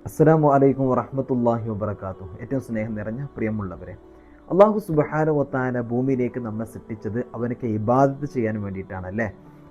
അസ്സലാമു അലൈക്കും വറഹ്മത്തുള്ളാഹി വബറകാതുഹു. ഏറ്റവും സ്നേഹം നിറഞ്ഞ പ്രിയമുള്ളവരെ, അള്ളാഹു സുബ്ഹാനഹു വ തആല ഭൂമിയിലേക്ക് നമ്മെ സൃഷ്ടിച്ചത് അവനക്ക് ഇബാദത്ത് ചെയ്യാൻ വേണ്ടിയിട്ടാണ് അല്ലേ.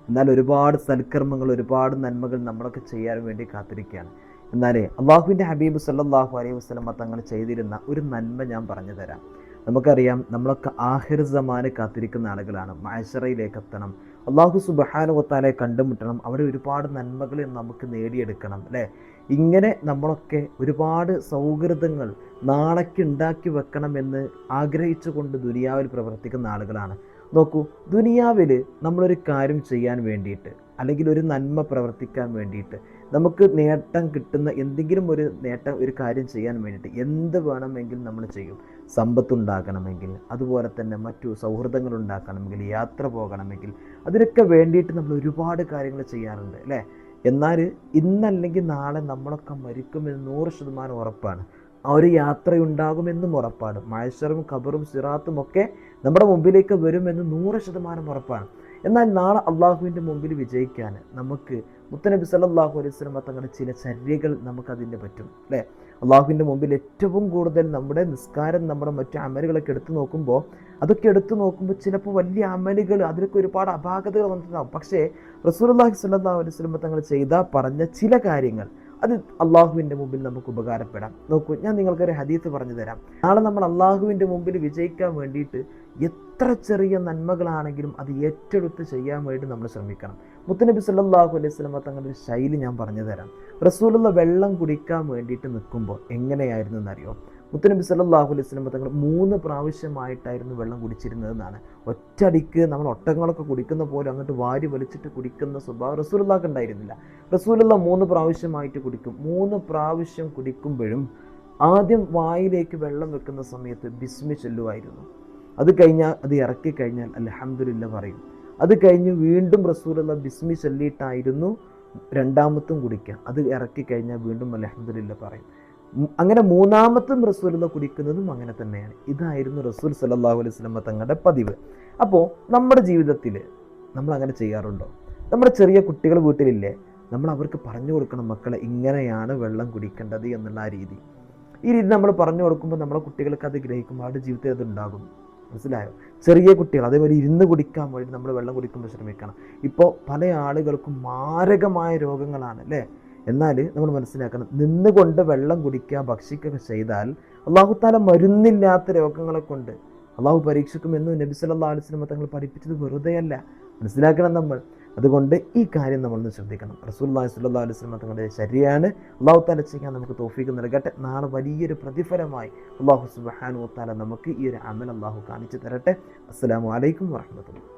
എന്നാൽ ഒരുപാട് സൽക്കർമ്മങ്ങൾ, ഒരുപാട് നന്മകൾ നമ്മളൊക്കെ ചെയ്യാൻ വേണ്ടി കാത്തിരിക്കുകയാണ്. എന്നാലേ അള്ളാഹുവിൻ്റെ ഹബീബ് സല്ലല്ലാഹു അലൈഹി വസല്ലമ തങ്ങൾ ചെയ്തിരുന്ന ഒരു നന്മ ഞാൻ പറഞ്ഞു തരാം. നമുക്കറിയാം, നമ്മളൊക്കെ ആഖിർ സമാന് കാത്തിരിക്കുന്ന ആളുകളാണ്. മഅ്ശറയിലേക്ക് എത്തണം, അള്ളാഹു സുബ്ഹാനഹു വ തആലയെ കണ്ടുമുട്ടണം, അവിടെ ഒരുപാട് നന്മകൾ നമുക്ക് നേടിയെടുക്കണം അല്ലേ. ഇങ്ങനെ നമ്മളൊക്കെ ഒരുപാട് സൗഹൃദങ്ങൾ നാളേക്ക് ഉണ്ടാക്കി വെക്കണമെന്ന് ആഗ്രഹിച്ചുകൊണ്ട് ദുനിയാവിൽ പ്രവർത്തിക്കുന്ന ആളുകളാണ്. നോക്കൂ, ദുനിയാവിൽ നമ്മളൊരു കാര്യം ചെയ്യാൻ വേണ്ടിയിട്ട്, അല്ലെങ്കിൽ ഒരു നന്മ പ്രവർത്തിക്കാൻ വേണ്ടിയിട്ട്, നമുക്ക് നേട്ടം കിട്ടുന്ന എന്തെങ്കിലും ഒരു നേട്ടം, ഒരു കാര്യം ചെയ്യാൻ വേണ്ടിയിട്ട് എന്ത് വേണമെങ്കിലും നമ്മൾ ചെയ്യും. സമ്പത്തുണ്ടാക്കണമെങ്കിൽ, അതുപോലെ തന്നെ മറ്റു സൗഹൃദങ്ങൾ ഉണ്ടാക്കണമെങ്കിൽ, യാത്ര പോകണമെങ്കിൽ, അതിനൊക്കെ വേണ്ടിയിട്ട് നമ്മൾ ഒരുപാട് കാര്യങ്ങൾ ചെയ്യാറുണ്ട് അല്ലേ. എന്നാൽ ഇന്നല്ലെങ്കിൽ നാളെ നമ്മളൊക്കെ മരിക്കുമെന്ന് 100% ഉറപ്പാണ്. ആ ഒരു യാത്രയുണ്ടാകുമെന്നും ഉറപ്പാണ്. മഹ്ശറും ഖബറും സിറാത്തും ഒക്കെ നമ്മുടെ മുമ്പിലേക്ക് വരുമെന്ന് 100% ഉറപ്പാണ്. എന്നാൽ നാളെ അള്ളാഹുവിൻ്റെ മുമ്പിൽ വിജയിക്കാൻ നമുക്ക് മുത്തനബി സല്ലല്ലാഹു അലൈഹി വസല്ലം തങ്ങളുടെ ചില ചര്യകൾ നമുക്കതിൻ്റെ പറ്റും അല്ലേ. അള്ളാഹുവിൻ്റെ മുമ്പിൽ ഏറ്റവും കൂടുതൽ നമ്മുടെ നിസ്കാരം, നമ്മുടെ മറ്റു അമലുകളൊക്കെ എടുത്തു നോക്കുമ്പോൾ, ചിലപ്പോൾ വലിയ അമലുകൾ, അതിലൊക്കെ ഒരുപാട് അപാകതകൾ വന്നിട്ടുണ്ടാകും. പക്ഷേ റസൂലുള്ളാഹി സ്വല്ലല്ലാഹു അലൈഹി വസല്ലം തങ്ങൾ പറഞ്ഞ ചില കാര്യങ്ങൾ അത് അള്ളാഹുവിൻ്റെ മുമ്പിൽ നമുക്ക് ഉപകാരപ്പെടാം. നോക്കൂ, ഞാൻ നിങ്ങൾക്കൊരു ഹദീത്ത് പറഞ്ഞു തരാം. നാളെ നമ്മൾ അള്ളാഹുവിൻ്റെ മുമ്പിൽ വിജയിക്കാൻ വേണ്ടിയിട്ട് എത്ര ചെറിയ നന്മകളാണെങ്കിലും അത് ഏറ്റെടുത്ത് ചെയ്യാൻ വേണ്ടി നമ്മൾ ശ്രമിക്കണം. മുത്തനബി സല്ലല്ലാഹു അലൈഹി വസല്ലം തങ്ങളുടെ ഒരു ശൈലി ഞാൻ പറഞ്ഞു തരാം. റസൂലുള്ള വെള്ളം കുടിക്കാൻ വേണ്ടിയിട്ട് നിൽക്കുമ്പോൾ എങ്ങനെയായിരുന്നു എന്നറിയോ? മുത്തനബി സല്ലല്ലാഹു അലൈഹി വസല്ലം തങ്ങൾ 3 പ്രാവശ്യമായിട്ടായിരുന്നു വെള്ളം കുടിച്ചിരുന്നതെന്നാണ്. ഒറ്റയടിക്ക് നമ്മൾ ഒട്ടകങ്ങളൊക്കെ കുടിക്കുന്ന പോലെ അങ്ങോട്ട് വാരി വലിച്ചിട്ട് കുടിക്കുന്ന സ്വഭാവം റസൂലുള്ളാഹിക്ക് ഉണ്ടായിരുന്നില്ല. റസൂലുള്ള 3 പ്രാവശ്യമായിട്ട് കുടിക്കും. 3 പ്രാവശ്യം കുടിക്കുമ്പോഴും ആദ്യം വായിലേക്ക് വെള്ളം വെക്കുന്ന സമയത്ത് ബിസ്മി ചൊല്ലുമായിരുന്നു. അത് കഴിഞ്ഞാൽ, അത് ഇറക്കി കഴിഞ്ഞാൽ അൽഹംദുലില്ലാ പറയും. അത് കഴിഞ്ഞ് വീണ്ടും റസൂലുള്ള ബിസ്മി ചൊല്ലിയിട്ടായിരുന്നു രണ്ടാമത്തും കുടിക്കുക. അത് ഇറക്കി കഴിഞ്ഞാൽ വീണ്ടും അൽഹംദുലില്ലാ പറയും. അങ്ങനെ മൂന്നാമത്തും റസൂലുള്ള കുടിക്കുന്നതും അങ്ങനെ തന്നെയാണ്. ഇതായിരുന്നു റസൂൽ സല്ലല്ലാഹു അലൈഹി വസല്ലം തങ്ങളുടെ പതിവ്. അപ്പോൾ നമ്മുടെ ജീവിതത്തിൽ നമ്മൾ അങ്ങനെ ചെയ്യാറുണ്ടോ? നമ്മുടെ ചെറിയ കുട്ടികൾ വീട്ടിലില്ലേ, നമ്മൾ അവർക്ക് പറഞ്ഞു കൊടുക്കണം, മക്കളെ ഇങ്ങനെയാണ് വെള്ളം കുടിക്കേണ്ടത് എന്നുള്ള ഈ രീതി നമ്മൾ പറഞ്ഞു കൊടുക്കുമ്പോൾ നമ്മുടെ കുട്ടികൾക്ക് അത് ഗ്രഹിക്കുമ്പോൾ അവരുടെ ജീവിതത്തിൽ അത് ഉണ്ടാകും. മനസ്സിലായോ? ചെറിയ കുട്ടികൾ അതേപോലെ ഇരുന്ന് കുടിക്കാൻ വേണ്ടി നമ്മൾ വെള്ളം കുടിക്കുമ്പോൾ ശ്രമിക്കണം. ഇപ്പോൾ പല ആളുകൾക്കും മാരകമായ രോഗങ്ങളാണ് അല്ലേ. എന്നാൽ നമ്മൾ മനസ്സിലാക്കണം, നിന്നുകൊണ്ട് വെള്ളം കുടിക്കുക, ഭക്ഷിക്കുക ചെയ്താൽ അള്ളാഹു തആല മരുന്നില്ലാത്ത രോഗങ്ങളെ കൊണ്ട് അള്ളാഹു പരീക്ഷിക്കുമെന്ന് നബി സല്ലല്ലാഹു അലൈഹി വസല്ലം തങ്ങൾ പഠിപ്പിച്ചത് വെറുതെയല്ല. മനസ്സിലാക്കണം നമ്മൾ. അതുകൊണ്ട് ഈ കാര്യം നമ്മളൊന്ന് ശ്രദ്ധിക്കണം. റസൂലുള്ളാഹി സ്വല്ലല്ലാഹു അലൈഹി വസല്ലം തങ്ങളുടെ ശരിയാണ്. അള്ളാഹു തആല ചെയ്യാൻ നമുക്ക് തൗഫീഖ് നൽകട്ടെ. നാളെ വലിയൊരു പ്രതിഫലമായി അള്ളാഹു സുബ്ഹാനഹു വ തആല നമുക്ക് ഈ ഒരു അമൽ അള്ളാഹു കാണിച്ചു തരട്ടെ. അസ്സലാമു അലൈക്കും വറഹ്മത്തുള്ളാഹി.